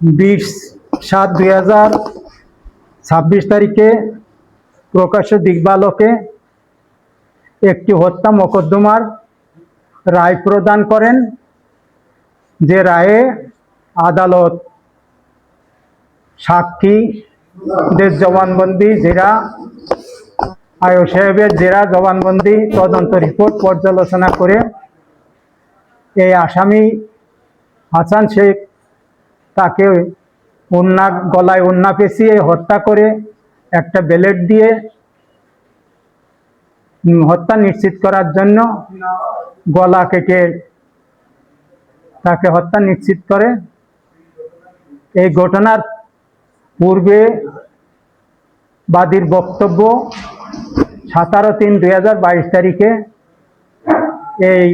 20/7/2026 তারিখে প্রকাশ্য দিগবালোকে একটি হত্যা মোকদ্দমার রায় প্রদান করেন, যে রায়ে আদালত সাক্ষীদের জবানবন্দি, জেরা আয়ো সাহেবের জেরা জবানবন্দি তদন্ত রিপোর্ট পর্যালোচনা করে এই আসামি হাসান শেখ তাকে গলায় উন্না পেঁচিয়ে হত্যা করে একটা ব্লেড দিয়ে হত্যা নিশ্চিত করার জন্য গলা কেটে তাকে হত্যা নিশ্চিত করে। এই ঘটনার পূর্বে বাদীর বক্তব্য 17/3/2022 তারিখে এই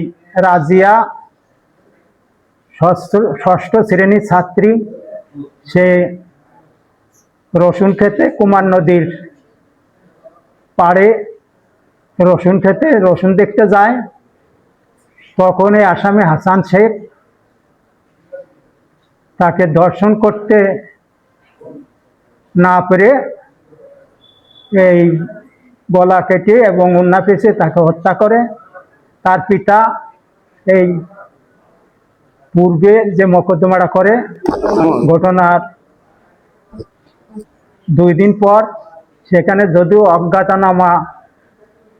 রাজিয়া ষষ্ঠ শ্রেণীর ছাত্রী, সে রসুন খেতে কুমার নদীর পাড়ে রসুন দেখতে যায়। তখন এই আসামি হাসান শেখ তাকে ধর্ষণ করতে না পেরে এই গলা কেটে এবং উন্না পেঁচে তাকে হত্যা করে। তার পিতা এই পূর্বে যে মোকদ্দমাটা করে ঘটনার 2 দিন পর সেখানে যদিও অজ্ঞাতনামা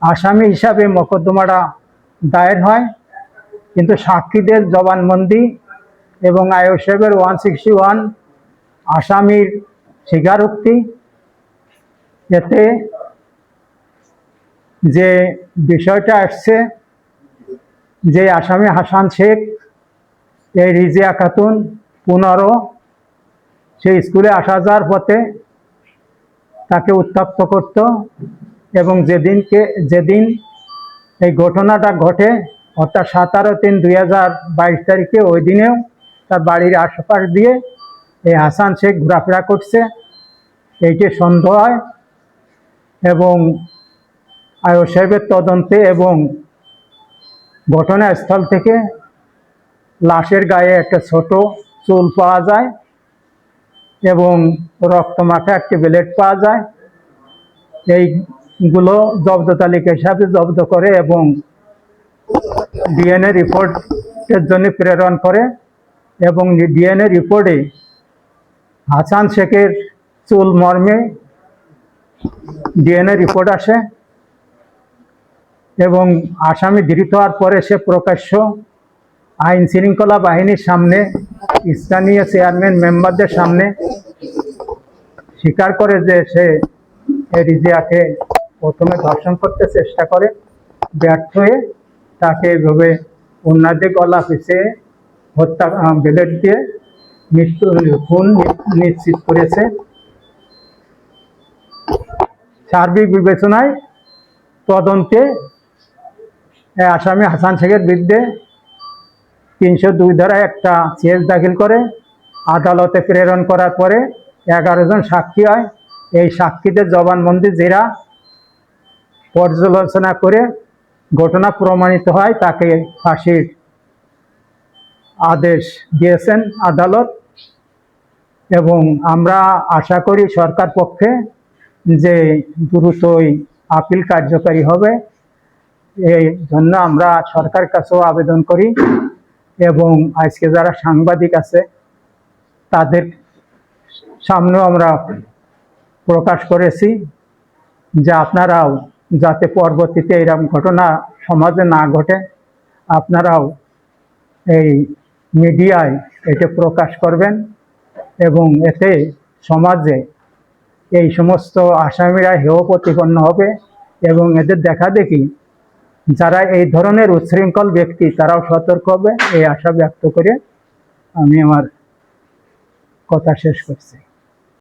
আসামি হিসাবে মোকদ্দমাটা দায়ের হয়, কিন্তু সাক্ষীদের জবানবন্দি এবং আয়ো সাহেবের 161 আসামির স্বীকারোক্তি, এতে যে বিষয়টা আসছে যে আসামি হাসান শেখ এই রিজিয়া খাতুন 15 সে স্কুলে আসা যাওয়ার পথে তাকে উত্ত্যক্ত করত, এবং যেদিন এই ঘটনাটা ঘটে অর্থাৎ 17/3/2022 তারিখে, ওই দিনেও তার বাড়ির আশেপাশ দিয়ে এই হাসান শেখ ঘোরাফেরা করছে, এইটি সন্দেহ হয়। এবং আয়ো সাহেবের তদন্তে এবং ঘটনাস্থল থেকে লাশের গায়ে একটা ছোট চুল পাওয়া যায় এবং রক্তমাখা একটি ব্লেড পাওয়া যায়। এইগুলো জব্দ তালিকা হিসাবে জব্দ করে এবং ডিএনএ রিপোর্টের জন্য প্রেরণ করে, এবং ডিএনএ রিপোর্টে হাসান শেখের চুল মর্মে ডিএনএ রিপোর্ট আসে, এবং আসামি ধৃত হওয়ার পরে সে প্রকাশ্য আইন শৃঙ্খলা বাহিনীর সামনে, স্থানীয় চেয়ারম্যান মেম্বারদের সামনে স্বীকার করে যে সে রিজিয়াকে প্রথমে ধর্ষণ করতে চেষ্টা করে, ব্যর্থ হয়ে তাকে এভাবে উন্নাতে গলা পেঁচিয়ে হত্যা ব্লেড দিয়ে খুন নিশ্চিত করেছে। সার্বিক বিবেচনায় তদন্তে আসামি হাসান শেখের বিরুদ্ধে 302 ধারায় একটা কেস দাখিল করে আদালতে প্রেরণ করার পরে 11 জন সাক্ষী হয়। এই সাক্ষীদের জবানবন্দি জেরা পর্যালোচনা করে ঘটনা প্রমাণিত হয়, তাকে ফাঁসির আদেশ দিয়েছেন আদালত। এবং আমরা আশা করি সরকার পক্ষে যে দ্রুতই আপিল কার্যকারী হবে, এই জন্য আমরা সরকারের কাছেও আবেদন করি। এবং আজকে যারা সাংবাদিক আছে তাদের সামনেও আমরা প্রকাশ করেছি যে আপনারাও যাতে পরবর্তীতে এরকম ঘটনা সমাজে না ঘটে, আপনারাও এই মিডিয়ায় এটা প্রকাশ করবেন, এবং এতে সমাজে এই সমস্ত আসামিরা হেয় প্রতিপন্ন হবে, এবং এদের দেখা দেখি যারা এই ধরনের উচ্ছৃঙ্খল ব্যক্তি তারাও সতর্ক হবে, এই আশা ব্যক্ত করে আমি আমার কথা শেষ করছি।